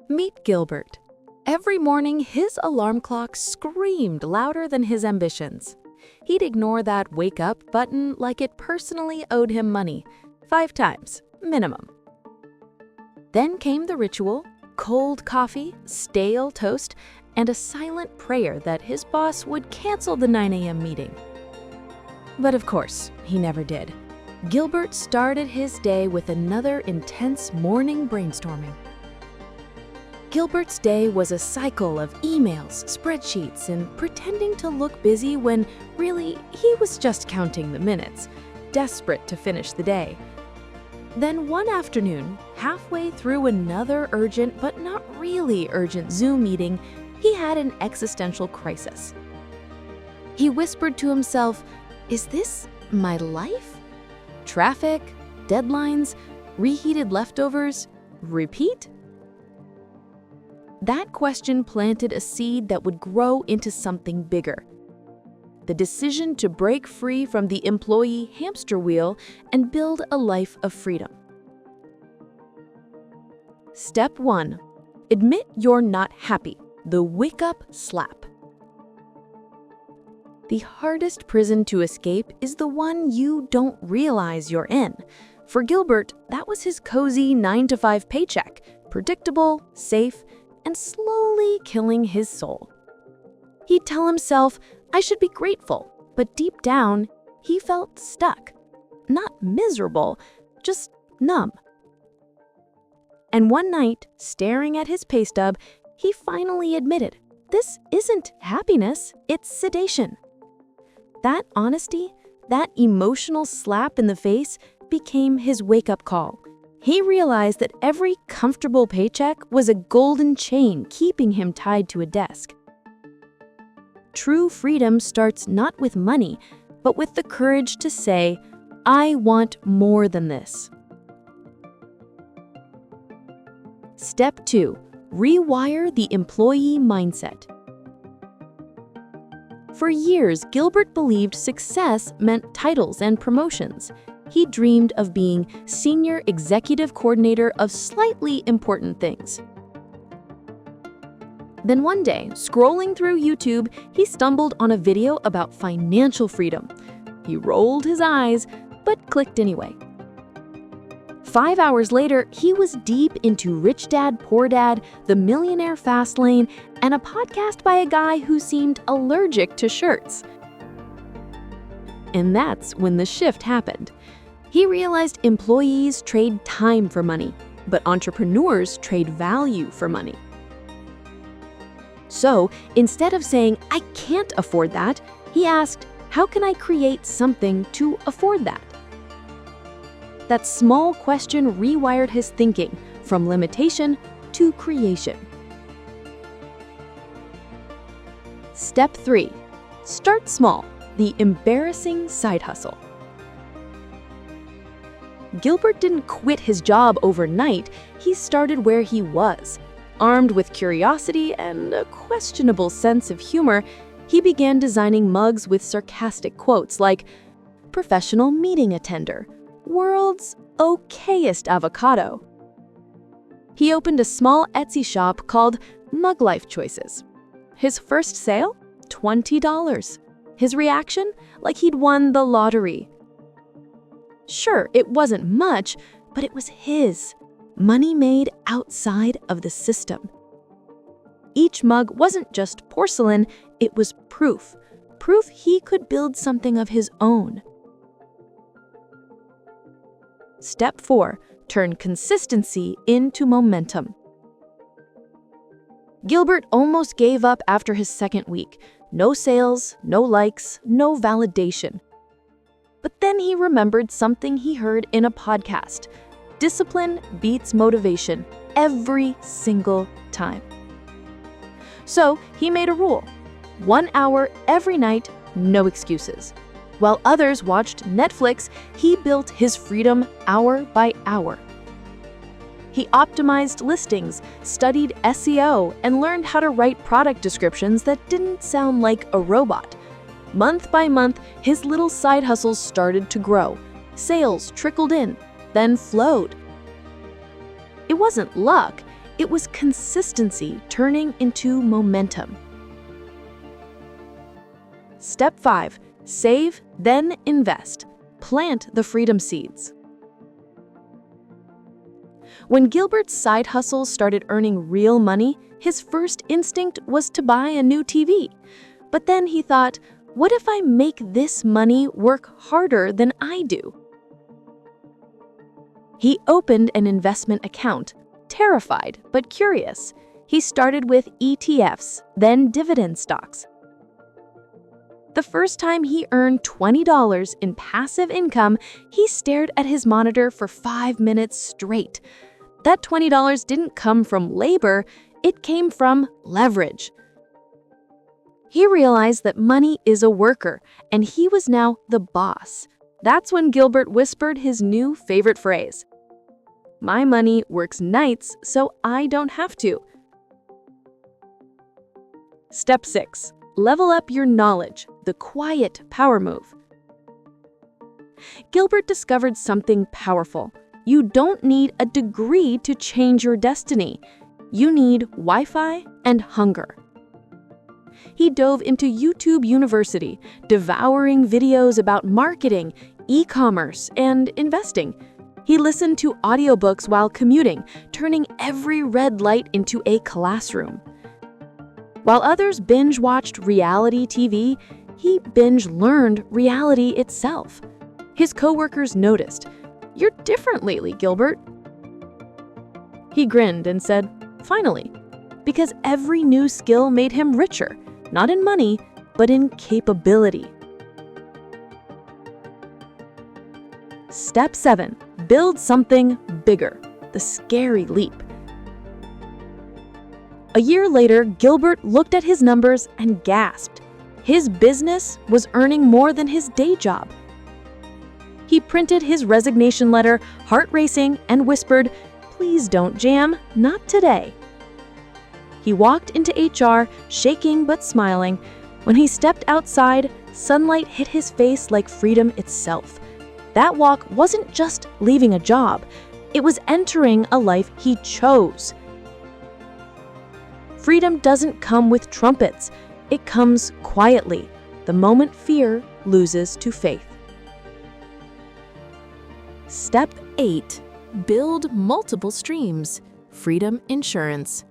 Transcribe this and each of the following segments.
Meet Gilbert. Every morning, his alarm clock screamed louder than his ambitions. He'd ignore that wake up button like it personally owed him money, 5 times, minimum. Then came the ritual: cold coffee, stale toast, and a silent prayer that his boss would cancel the 9 a.m. meeting. But of course, he never did. Gilbert started his day with another intense morning brainstorming. Gilbert's day was a cycle of emails, spreadsheets, and pretending to look busy when really he was just counting the minutes, desperate to finish the day. Then one afternoon, halfway through another urgent but not really urgent Zoom meeting, he had an existential crisis. He whispered to himself, "Is this my life? Traffic, deadlines, reheated leftovers, repeat?" That question planted a seed that would grow into something bigger. The decision to break free from the employee hamster wheel and build a life of freedom. Step 1. Admit you're not happy. The wake-up slap. The hardest prison to escape is the one you don't realize you're in. For Gilbert, that was his cozy 9-to-5 paycheck, predictable, safe, and slowly killing his soul. He'd tell himself, "I should be grateful," but deep down, he felt stuck. Not miserable, just numb. And one night, staring at his pay stub, he finally admitted, this isn't happiness, it's sedation. That honesty, that emotional slap in the face, became his wake-up call. He realized that every comfortable paycheck was a golden chain keeping him tied to a desk. True freedom starts not with money, but with the courage to say, "I want more than this." Step 2. Rewire the employee mindset. For years, Gilbert believed success meant titles and promotions. He dreamed of being senior executive coordinator of slightly important things. Then one day, scrolling through YouTube, he stumbled on a video about financial freedom. He rolled his eyes, but clicked anyway. 5 hours later, he was deep into Rich Dad, Poor Dad, The Millionaire Fast Lane, and a podcast by a guy who seemed allergic to shirts. And that's when the shift happened. He realized employees trade time for money, but entrepreneurs trade value for money. So, instead of saying, "I can't afford that," he asked, "How can I create something to afford that?" That small question rewired his thinking from limitation to creation. Step 3. Start small, the embarrassing side hustle. Gilbert didn't quit his job overnight. He started where he was. Armed with curiosity and a questionable sense of humor, he began designing mugs with sarcastic quotes like, "Professional meeting attender, world's okayest avocado." He opened a small Etsy shop called Mug Life Choices. His first sale? $20. His reaction? Like he'd won the lottery. Sure, it wasn't much, but it was his. Money made outside of the system. Each mug wasn't just porcelain, it was proof. Proof he could build something of his own. Step 4. Turn consistency into momentum. Gilbert almost gave up after his second week. No sales, no likes, no validation. But then he remembered something he heard in a podcast. Discipline beats motivation every single time. So he made a rule. 1 hour every night, no excuses. While others watched Netflix, he built his freedom hour by hour. He optimized listings, studied SEO, and learned how to write product descriptions that didn't sound like a robot. Month by month, his little side hustles started to grow. Sales trickled in, then flowed. It wasn't luck, It was consistency turning into momentum. Step 5. Save, then invest. Plant the freedom seeds. When Gilbert's side hustles started earning real money, his first instinct was to buy a new TV. But then he thought, what if I make this money work harder than I do? He opened an investment account, terrified but curious. He started with ETFs, then dividend stocks. The first time he earned $20 in passive income, he stared at his monitor for 5 minutes straight. That $20 didn't come from labor, it came from leverage. He realized that money is a worker, and he was now the boss. That's when Gilbert whispered his new favorite phrase. My money works nights, so I don't have to. Step 6. Level up your knowledge, the quiet power move. Gilbert discovered something powerful. You don't need a degree to change your destiny. You need Wi-Fi and hunger. He dove into YouTube University, devouring videos about marketing, e-commerce, and investing. He listened to audiobooks while commuting, turning every red light into a classroom. While others binge-watched reality TV, he binge-learned reality itself. His coworkers noticed, "You're different lately, Gilbert." He grinned and said, "Finally," because every new skill made him richer, not in money, but in capability. Step 7. Build something bigger, the scary leap. A year later, Gilbert looked at his numbers and gasped. His business was earning more than his day job. He printed his resignation letter, heart racing, and whispered, "Please don't jam, not today." He walked into HR, shaking but smiling. When he stepped outside, sunlight hit his face like freedom itself. That walk wasn't just leaving a job, it was entering a life he chose. Freedom doesn't come with trumpets, it comes quietly, the moment fear loses to faith. Step 8. Build multiple streams. Freedom insurance.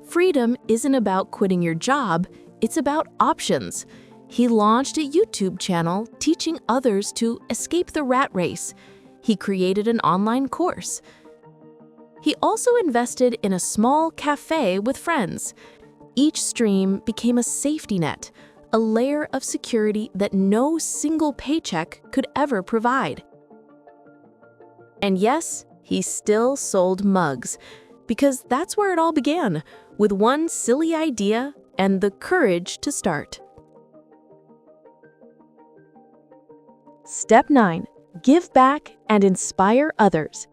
Freedom isn't about quitting your job, it's about options. He launched a YouTube channel teaching others to escape the rat race. He created an online course. He also invested in a small cafe with friends. Each stream became a safety net, a layer of security that no single paycheck could ever provide. And yes, he still sold mugs, because that's where it all began, with one silly idea and the courage to start. Step 9. Give back and inspire others.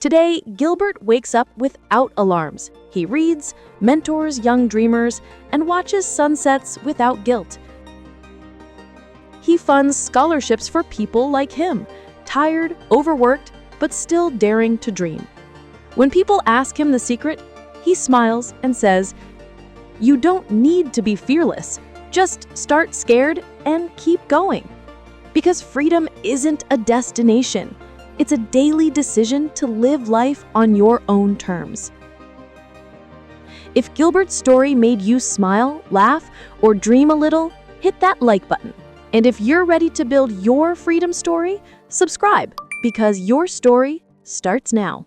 Today, Gilbert wakes up without alarms. He reads, mentors young dreamers, and watches sunsets without guilt. He funds scholarships for people like him, tired, overworked, but still daring to dream. When people ask him the secret, he smiles and says, "You don't need to be fearless. Just start scared and keep going." Because freedom isn't a destination. It's a daily decision to live life on your own terms. If Gilbert's story made you smile, laugh, or dream a little, hit that like button. And if you're ready to build your freedom story, subscribe, because your story starts now.